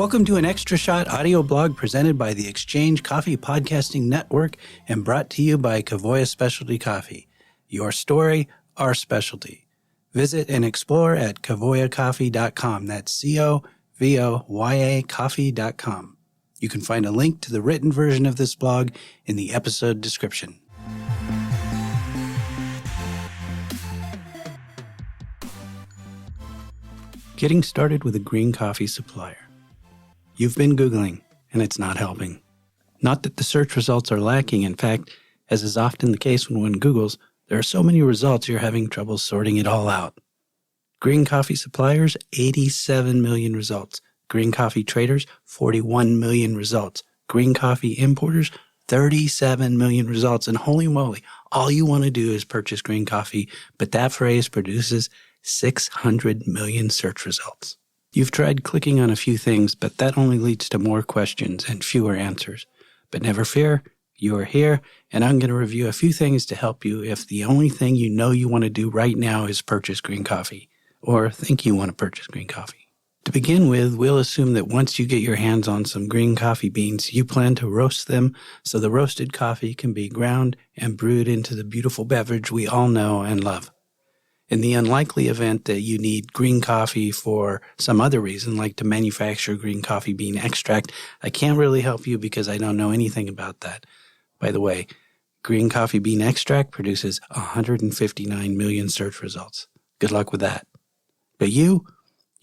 Welcome to an Extra Shot audio blog presented by the Exchange Coffee Podcasting Network and brought to you by Kavoya Specialty Coffee. Your story, our specialty. Visit and explore at kavoyacoffee.com. That's C-O-V-O-Y-A coffee.com. You can find a link to the written version of this blog in the episode description. Getting started with a green coffee supplier. You've been Googling, and it's not helping. Not that the search results are lacking. In fact, as is often the case when one Googles, there are so many results you're having trouble sorting it all out. Green coffee suppliers, 87 million results. Green coffee traders, 41 million results. Green coffee importers, 37 million results. And holy moly, all you want to do is purchase green coffee, but that phrase produces 600 million search results. You've tried clicking on a few things, but that only leads to more questions and fewer answers. But never fear, you are here, and I'm going to review a few things to help you if the only thing you know you want to do right now is purchase green coffee, or think you want to purchase green coffee. To begin with, we'll assume that once you get your hands on some green coffee beans, you plan to roast them so the roasted coffee can be ground and brewed into the beautiful beverage we all know and love. In the unlikely event that you need green coffee for some other reason, like to manufacture green coffee bean extract, I can't really help you because I don't know anything about that. By the way, green coffee bean extract produces 159 million search results. Good luck with that. But you're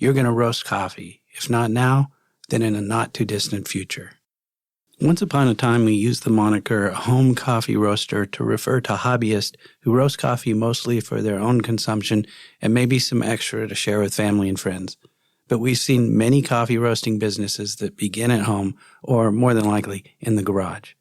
going to roast coffee. If not now, then in a not too distant future. Once upon a time, we used the moniker home coffee roaster to refer to hobbyists who roast coffee mostly for their own consumption and maybe some extra to share with family and friends. But we've seen many coffee roasting businesses that begin at home or, more than likely, in the garage.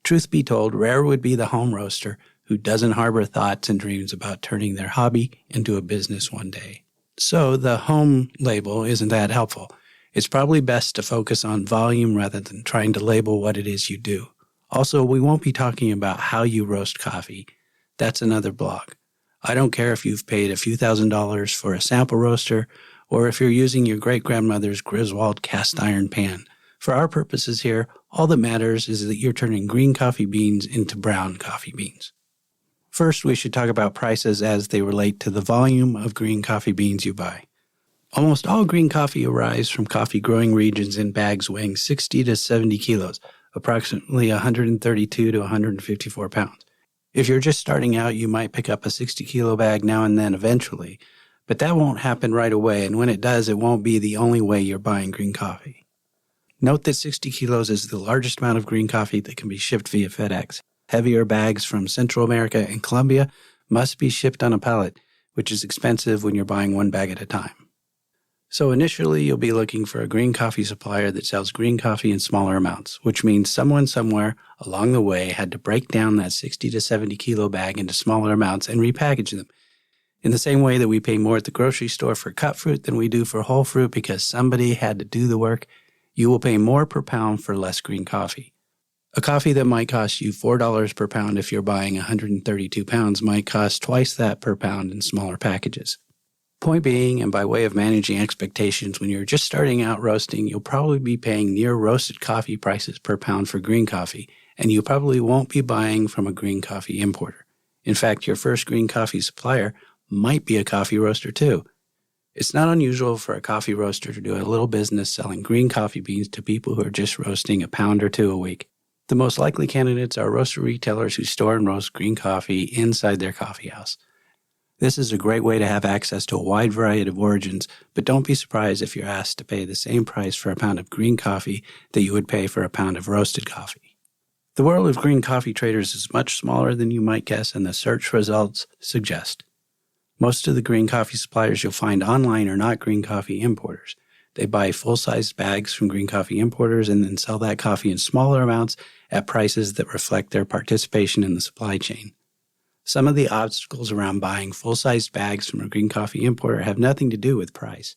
Truth be told, rare would be the home roaster who doesn't harbor thoughts and dreams about turning their hobby into a business one day. So the home label isn't that helpful. It's probably best to focus on volume rather than trying to label what it is you do. Also, we won't be talking about how you roast coffee. That's another blog. I don't care if you've paid a few $1,000s for a sample roaster or if you're using your great-grandmother's Griswold cast iron pan. For our purposes here, all that matters is that you're turning green coffee beans into brown coffee beans. First, we should talk about prices as they relate to the volume of green coffee beans you buy. Almost all green coffee arrives from coffee growing regions in bags weighing 60 to 70 kilos, approximately 132 to 154 pounds. If you're just starting out, you might pick up a 60-kilo bag now and then eventually, but that won't happen right away, and when it does, it won't be the only way you're buying green coffee. Note that 60 kilos is the largest amount of green coffee that can be shipped via FedEx. Heavier bags from Central America and Colombia must be shipped on a pallet, which is expensive when you're buying one bag at a time. So initially, you'll be looking for a green coffee supplier that sells green coffee in smaller amounts, which means someone somewhere along the way had to break down that 60 to 70 kilo bag into smaller amounts and repackage them. In the same way that we pay more at the grocery store for cut fruit than we do for whole fruit because somebody had to do the work, you will pay more per pound for less green coffee. A coffee that might cost you $4 per pound if you're buying 132 pounds might cost twice that per pound in smaller packages. Point being, and by way of managing expectations, when you're just starting out roasting, you'll probably be paying near roasted coffee prices per pound for green coffee, and you probably won't be buying from a green coffee importer. In fact, your first green coffee supplier might be a coffee roaster too. It's not unusual for a coffee roaster to do a little business selling green coffee beans to people who are just roasting a pound or two a week. The most likely candidates are roaster retailers who store and roast green coffee inside their coffee house. This is a great way to have access to a wide variety of origins, but don't be surprised if you're asked to pay the same price for a pound of green coffee that you would pay for a pound of roasted coffee. The world of green coffee traders is much smaller than you might guess, and the search results suggest. Most of the green coffee suppliers you'll find online are not green coffee importers. They buy full-sized bags from green coffee importers and then sell that coffee in smaller amounts at prices that reflect their participation in the supply chain. Some of the obstacles around buying full-sized bags from a green coffee importer have nothing to do with price.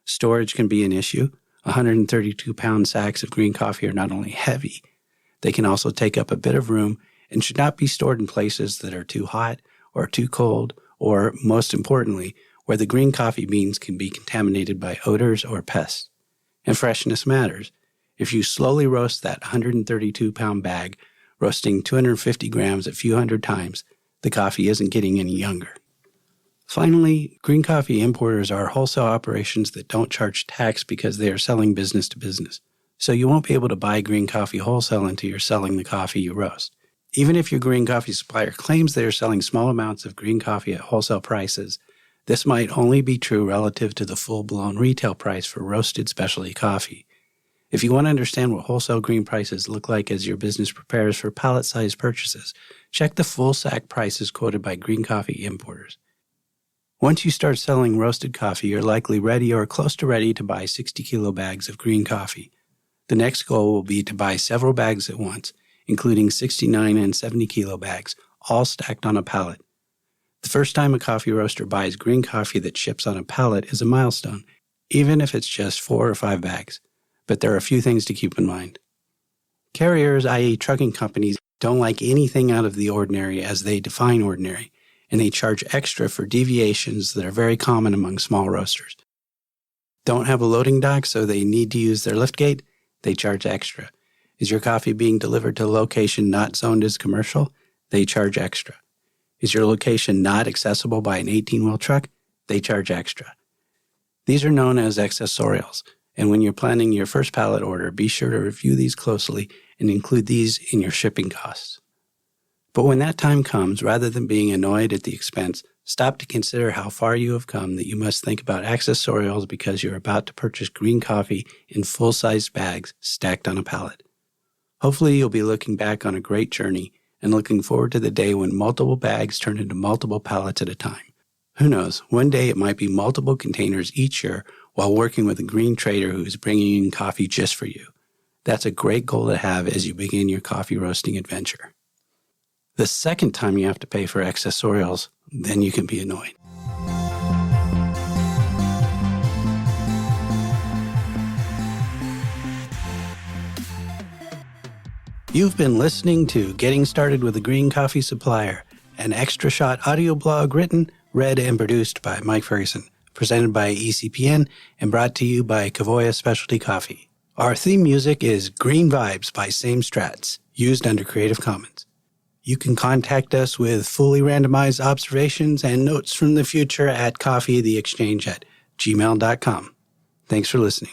Storage can be an issue. 132-pound sacks of green coffee are not only heavy, they can also take up a bit of room and should not be stored in places that are too hot or too cold or, most importantly, where the green coffee beans can be contaminated by odors or pests. And freshness matters. If you slowly roast that 132-pound bag, roasting 250 grams a few hundred times, the coffee isn't getting any younger. Finally, green coffee importers are wholesale operations that don't charge tax because they are selling business to business. So you won't be able to buy green coffee wholesale until you're selling the coffee you roast. Even if your green coffee supplier claims they are selling small amounts of green coffee at wholesale prices, this might only be true relative to the full-blown retail price for roasted specialty coffee. If you want to understand what wholesale green prices look like as your business prepares for pallet-sized purchases, check the full sack prices quoted by green coffee importers. Once you start selling roasted coffee, you're likely ready or close to ready to buy 60-kilo bags of green coffee. The next goal will be to buy several bags at once, including 69 and 70-kilo bags, all stacked on a pallet. The first time a coffee roaster buys green coffee that ships on a pallet is a milestone, even if it's just 4 or 5 bags. But there are a few things to keep in mind. Carriers, i.e. trucking companies, don't like anything out of the ordinary as they define ordinary, and they charge extra for deviations that are very common among small roasters. Don't have a loading dock, so they need to use their liftgate? They charge extra. Is your coffee being delivered to a location not zoned as commercial? They charge extra. Is your location not accessible by an 18-wheel truck? They charge extra. These are known as accessorials, and when you're planning your first pallet order, be sure to review these closely and include these in your shipping costs. But when that time comes, rather than being annoyed at the expense, stop to consider how far you have come that you must think about accessorials because you're about to purchase green coffee in full-sized bags stacked on a pallet. Hopefully you'll be looking back on a great journey and looking forward to the day when multiple bags turn into multiple pallets at a time. Who knows, one day it might be multiple containers each year while working with a green trader who is bringing in coffee just for you. That's a great goal to have as you begin your coffee roasting adventure. The second time you have to pay for accessorials, then you can be annoyed. You've been listening to Getting Started with a Green Coffee Supplier, an extra shot audio blog written, read, and produced by Mike Ferguson, presented by ECPN, and brought to you by Kavoya Specialty Coffee. Our theme music is Green Vibes by Same Strats, used under Creative Commons. You can contact us with fully randomized observations and notes from the future at coffeetheexchange@gmail.com. Thanks for listening.